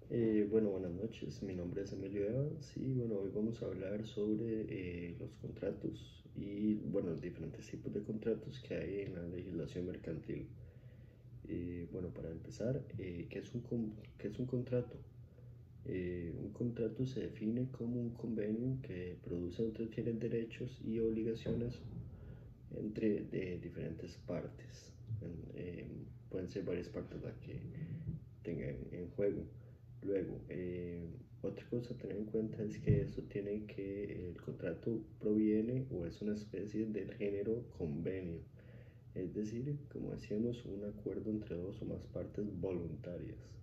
Bueno, buenas noches. Mi nombre es Emilio Evans y bueno, hoy vamos a hablar sobre los contratos y bueno, los diferentes tipos de contratos que hay en la legislación mercantil. Bueno, para empezar, ¿qué es un contrato? Un contrato se define como un convenio que produce o transfiere derechos y obligaciones entre diferentes partes. Pueden ser varias partes las que tengan en juego. Luego, otra cosa a tener en cuenta es que el contrato proviene o es una especie del género convenio, es decir, como decíamos, un acuerdo entre dos o más partes voluntarias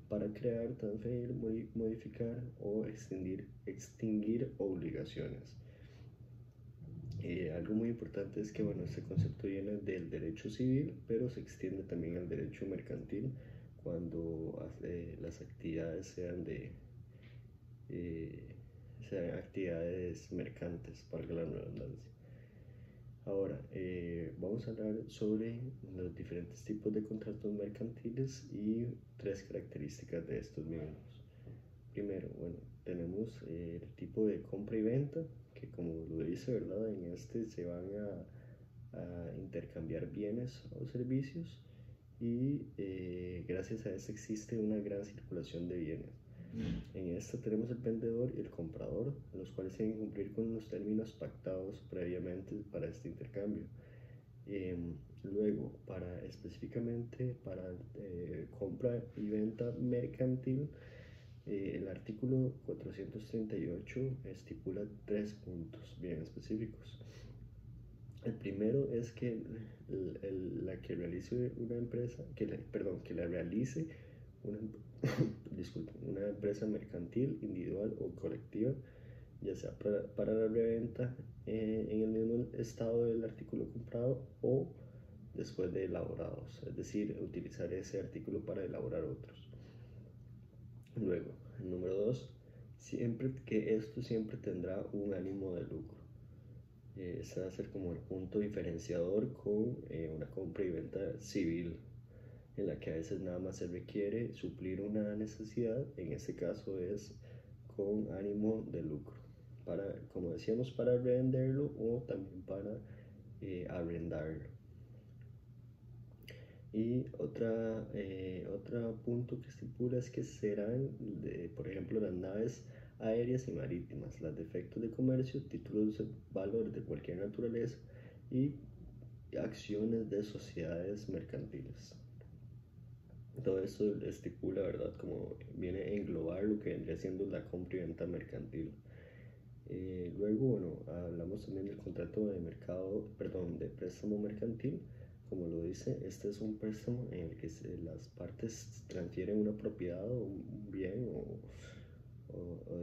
para crear, transferir, modificar o extinguir obligaciones. Algo muy importante es que bueno, este concepto viene del derecho civil, pero se extiende también al derecho mercantil cuando las actividades eh, sean actividades mercantes, valga la redundancia. Ahora, vamos a hablar sobre los diferentes tipos de contratos mercantiles y tres características de estos mismos. Primero, bueno, tenemos el tipo de compra y venta, que como lo dice, ¿verdad? En este se van a intercambiar bienes o servicios y gracias a eso existe una gran circulación de bienes. En esta tenemos el vendedor y el comprador, los cuales deben cumplir con los términos pactados previamente para este intercambio. Luego, específicamente para compra y venta mercantil, el artículo 438 estipula tres puntos bien específicos. El primero es que la que realice una empresa, que la realice una, disculpen, una empresa mercantil, individual o colectiva, ya sea para la reventa en el mismo estado del artículo comprado o después de elaborados, es decir, utilizar ese artículo para elaborar otros. Luego, el número 2, esto siempre tendrá un ánimo de lucro. Ese va a ser como el punto diferenciador con una compra y venta civil, en la que a veces nada más se requiere suplir una necesidad, en este caso es con ánimo de lucro, como decíamos, para revenderlo o también para arrendarlo. Y otro punto que estipula es que serán, por ejemplo, las naves aéreas y marítimas, las de efectos de comercio, títulos de valor de cualquier naturaleza y acciones de sociedades mercantiles. Todo esto estipula, ¿verdad?, como viene a englobar lo que vendría siendo la compra y venta mercantil. Luego, bueno, hablamos también del contrato de de préstamo mercantil. Como lo dice, este es un préstamo en el que las partes transfieren una propiedad o un bien o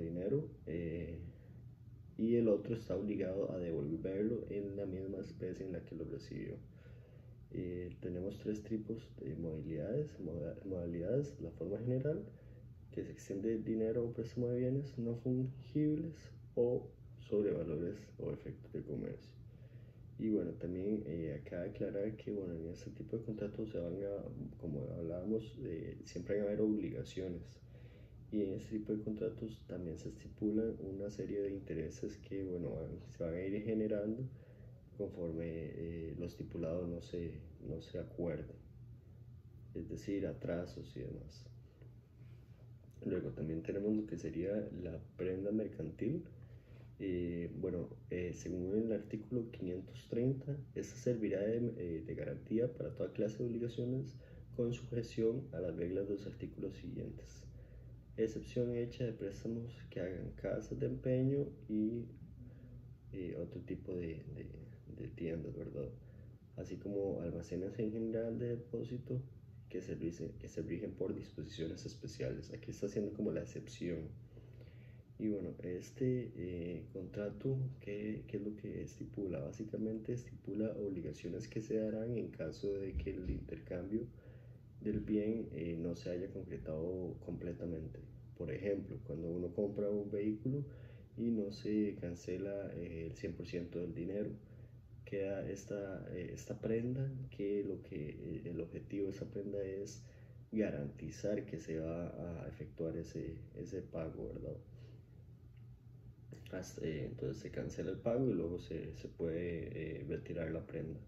dinero, y el otro está obligado a devolverlo en la misma especie en la que lo recibió. Tenemos tres tipos de modalidades, la forma general, que se extiende dinero o préstamo de bienes no fungibles o sobre valores o efectos de comercio. Y bueno, también acá aclarar que bueno, en este tipo de contratos como hablábamos, siempre van a haber obligaciones. Y en este tipo de contratos también se estipulan una serie de intereses que bueno, se van a ir generando conforme lo estipulado no se acuerde, es decir, atrasos y demás. Luego también tenemos lo que sería la prenda mercantil. Según el artículo 530, esta servirá de garantía para toda clase de obligaciones con sujeción a las reglas de los artículos siguientes, excepción hecha de préstamos que hagan casas de empeño y otro tipo de tiendas, ¿verdad? Así como almacenes en general de depósito que se rigen por disposiciones especiales. Aquí está haciendo como la excepción. Y bueno, este contrato, ¿qué es lo que estipula? Básicamente estipula obligaciones que se darán en caso de que el intercambio del bien no se haya concretado completamente. Por ejemplo, cuando uno compra un vehículo y no se cancela el 100% del dinero, queda esta prenda, el objetivo de esta prenda es garantizar que se va a efectuar ese pago, ¿verdad? Entonces se cancela el pago y luego se puede retirar la prenda.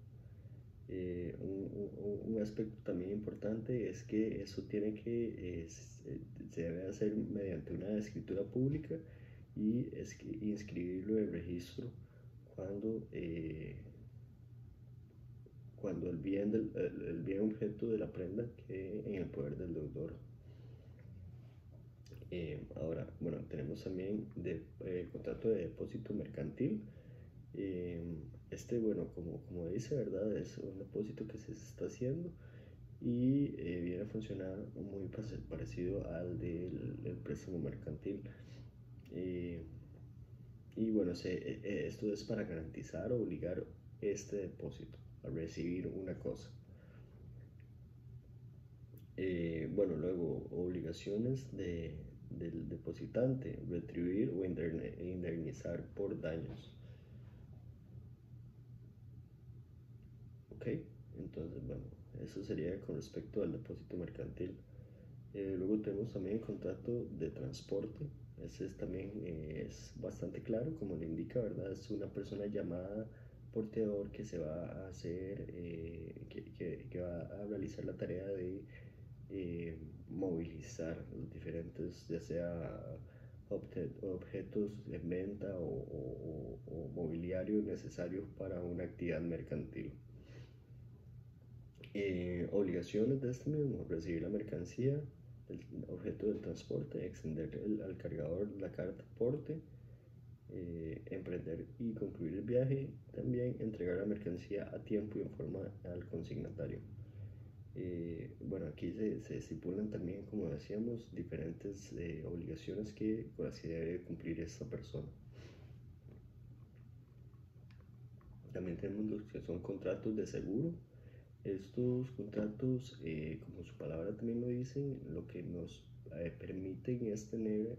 Un aspecto también importante es que eso tiene que se debe hacer mediante una escritura pública y inscribirlo en el registro cuando, cuando el bien objeto de la prenda quede en el poder del deudor. Ahora, bueno, tenemos también contrato de depósito mercantil. Bueno, como dice, ¿verdad? Es un depósito que se está haciendo y viene a funcionar muy parecido al del préstamo mercantil. Y bueno, esto es para garantizar o obligar este depósito a recibir una cosa. Bueno, luego obligaciones del depositante, retribuir o indemnizar por daños. Ok, entonces bueno, eso sería con respecto al depósito mercantil. Luego tenemos también el contrato de transporte. Ese también es bastante claro, como le indica, ¿verdad? Es una persona llamada porteador que se va a hacer, que va a realizar la tarea de movilizar los diferentes, ya sea objetos en venta o mobiliario necesarios para una actividad mercantil. Obligaciones de este mismo: recibir la mercancía, el objeto del transporte, extender al cargador la carta porte, emprender y concluir el viaje, también entregar la mercancía a tiempo y en forma al consignatario. Bueno, aquí se estipulan también, como decíamos, diferentes obligaciones con las que debe cumplir esta persona. También tenemos los que son contratos de seguro. Estos contratos, como su palabra también lo dicen, lo que nos permiten es tener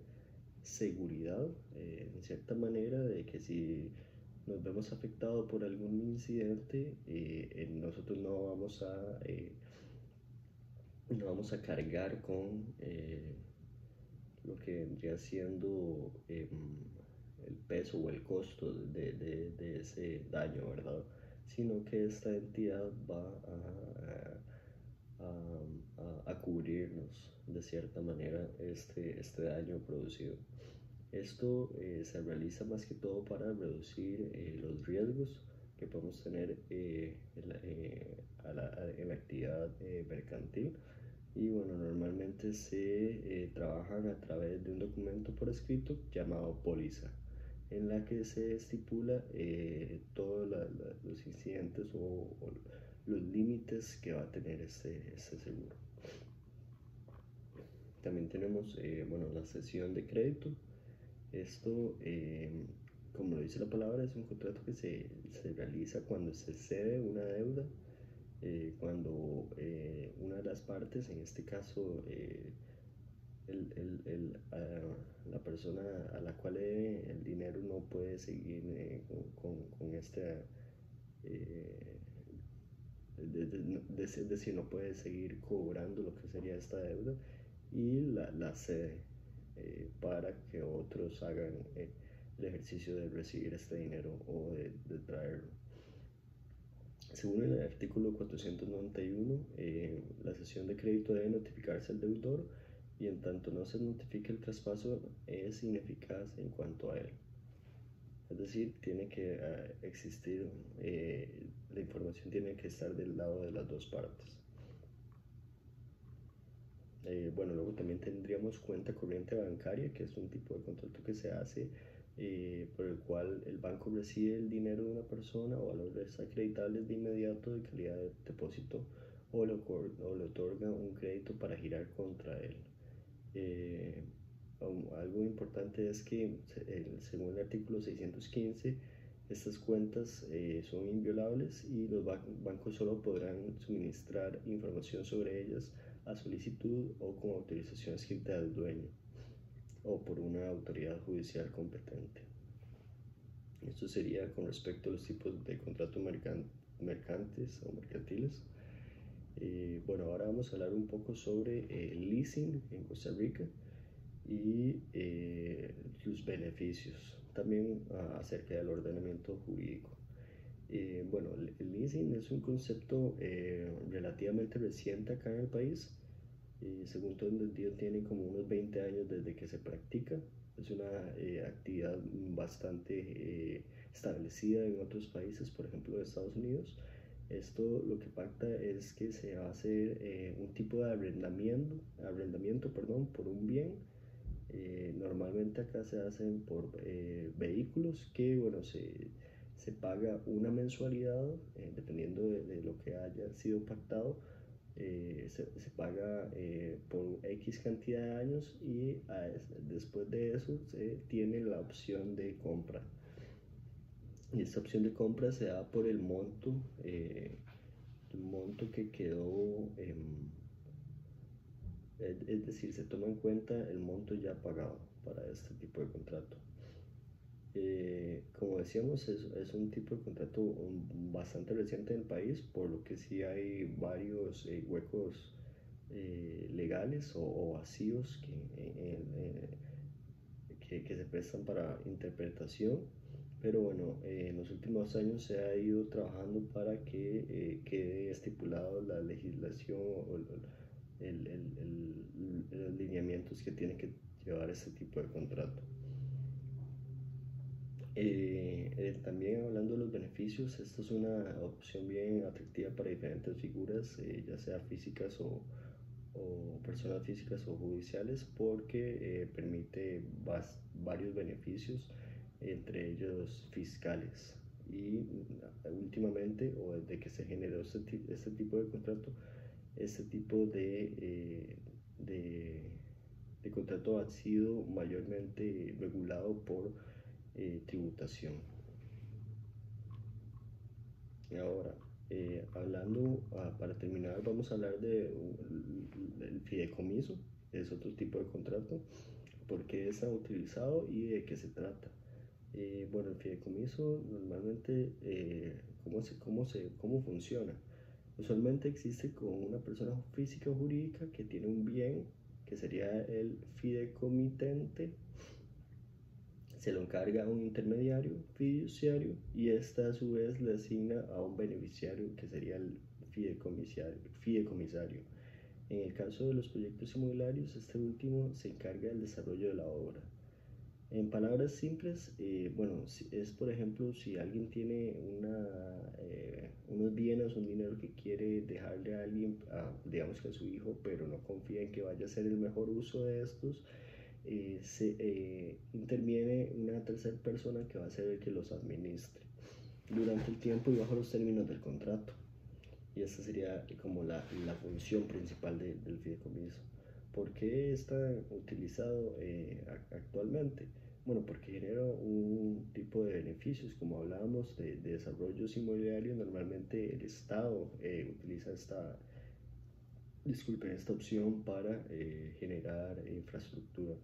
seguridad, en cierta manera, de que si nos vemos afectados por algún incidente, nosotros no vamos a cargar con lo que vendría siendo el peso o el costo de ese daño, ¿verdad? Sino que esta entidad va a cubrirnos de cierta manera este daño producido. Esto se realiza más que todo para reducir los riesgos que podemos tener en la actividad mercantil. Y bueno, normalmente se trabajan a través de un documento por escrito llamado póliza, en la que se estipula todos los incidentes o los límites que va a tener este seguro. También tenemos bueno, la cesión de crédito. Esto, como lo dice la palabra, es un contrato que se realiza cuando se cede una deuda, cuando una de las partes, en este caso la persona a la cual debe el dinero, no puede seguir con esta, es decir, no puede seguir cobrando lo que sería esta deuda y la cede para que otros hagan el ejercicio de recibir este dinero o de traerlo. Según el artículo 491, la cesión de crédito debe notificarse al deudor y en tanto no se notifique el traspaso es ineficaz en cuanto a él. Es decir, tiene que existir, la información tiene que estar del lado de las dos partes. Bueno, luego también tendríamos cuenta corriente bancaria, que es un tipo de contrato que se hace por el cual el banco recibe el dinero de una persona o valores acreditables de inmediato de calidad de depósito o le otorga un crédito para girar contra él. Algo importante es que según el artículo 615, estas cuentas son inviolables y los bancos solo podrán suministrar información sobre ellas a solicitud o con autorización escrita del dueño o por una autoridad judicial competente. Esto sería con respecto a los tipos de contratos mercantes o mercantiles. Bueno, ahora vamos a hablar un poco sobre el leasing en Costa Rica y sus beneficios, también acerca del ordenamiento jurídico. Bueno, el leasing es un concepto relativamente reciente acá en el país. Según todo entendido, tiene como unos 20 años desde que se practica. Es una actividad bastante establecida en otros países, por ejemplo en Estados Unidos. Esto lo que pacta es que se va a hacer un tipo de arrendamiento, perdón, por un bien. Normalmente acá se hacen por vehículos que, bueno, se paga una mensualidad, dependiendo de lo que haya sido pactado. Se paga por X cantidad de años y después de eso se tiene la opción de compra. Y esta opción de compra se da por el monto que quedó, es decir, se toma en cuenta el monto ya pagado para este tipo de contrato. Como decíamos, es un tipo de contrato bastante reciente en el país, por lo que sí hay varios huecos legales o vacíos que se prestan para interpretación. Pero bueno, en los últimos años se ha ido trabajando para que quede estipulado la legislación o los lineamientos que tiene que llevar este tipo de contrato. También hablando de los beneficios, esta es una opción bien atractiva para diferentes figuras, ya sea físicas o personas físicas o judiciales, porque permite varios beneficios, entre ellos fiscales. Y últimamente, o desde que se generó este tipo de contrato, este tipo de contrato ha sido mayormente regulado por tributación. Ahora, hablando, para terminar, vamos a hablar del fideicomiso. Es otro tipo de contrato, por qué está utilizado y de qué se trata. Bueno, el fideicomiso normalmente, ¿cómo funciona? Usualmente existe con una persona física o jurídica que tiene un bien, que sería el fideicomitente. Se lo encarga a un intermediario fiduciario y esta a su vez le asigna a un beneficiario que sería el fideicomisario. En el caso de los proyectos inmobiliarios, este último se encarga del desarrollo de la obra. En palabras simples, bueno, es por ejemplo si alguien tiene unos bienes, un dinero que quiere dejarle a alguien, digamos que a su hijo, pero no confía en que vaya a ser el mejor uso de estos, se interviene una tercera persona que va a ser el que los administre durante el tiempo y bajo los términos del contrato. Y esta sería como la función principal del fideicomiso. ¿Por qué está utilizado actualmente? Bueno, porque genera un tipo de beneficios, como hablábamos de desarrollos inmobiliarios. Normalmente el Estado utiliza esta opción para generar infraestructura.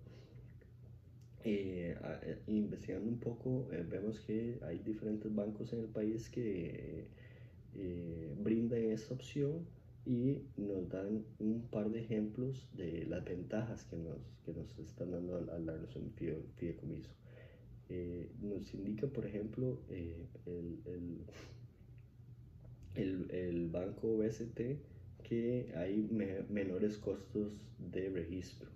Investigando un poco, vemos que hay diferentes bancos en el país que brindan esta opción y nos dan un par de ejemplos de las ventajas que nos están dando al darnos un fideicomiso. Nos indica, por ejemplo, el banco BST que hay menores costos de registro.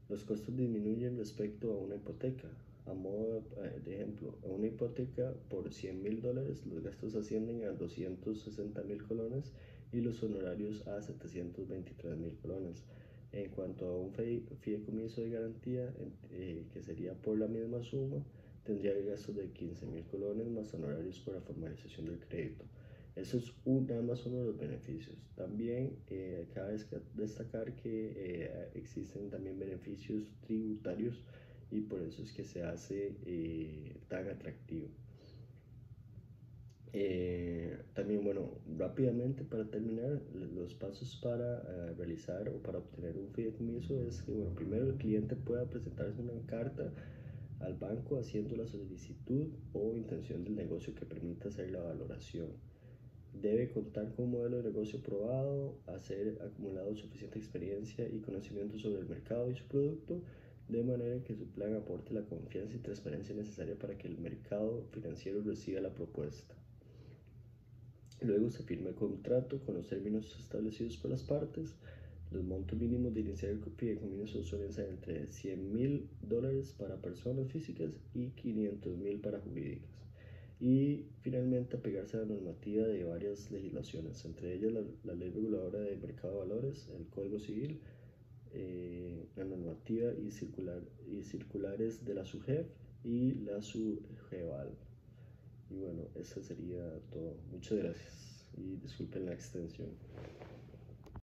Los costos disminuyen respecto a una hipoteca. A modo de ejemplo, a una hipoteca por $100,000 los gastos ascienden a 260,000 colones y los honorarios a 723,000 colones. En cuanto a un fideicomiso de garantía, que sería por la misma suma, tendría gastos de 15,000 colones más honorarios por la formalización del crédito. Eso es nada más uno de los beneficios. También cabe destacar que existen también beneficios tributarios y por eso es que se hace tan atractivo. También, bueno, rápidamente para terminar, los pasos para realizar o para obtener un fideicomiso es que, bueno, primero el cliente pueda presentarse una carta al banco haciendo la solicitud o intención del negocio que permita hacer la valoración. Debe contar con un modelo de negocio probado, haber acumulado suficiente experiencia y conocimiento sobre el mercado y su producto, de manera que su plan aporte la confianza y transparencia necesaria para que el mercado financiero reciba la propuesta. Luego se firma el contrato con los términos establecidos por las partes. Los montos mínimos de iniciar el fideicomiso suelen ser entre $100,000 para personas físicas y $500,000 para jurídicas. Y finalmente apegarse a la normativa de varias legislaciones, entre ellas la Ley Reguladora de Mercado de Valores, el Código Civil, la normativa y circulares de la SUGEF y la SUGEVAL. Y bueno, eso sería todo. Muchas gracias y disculpen la extensión.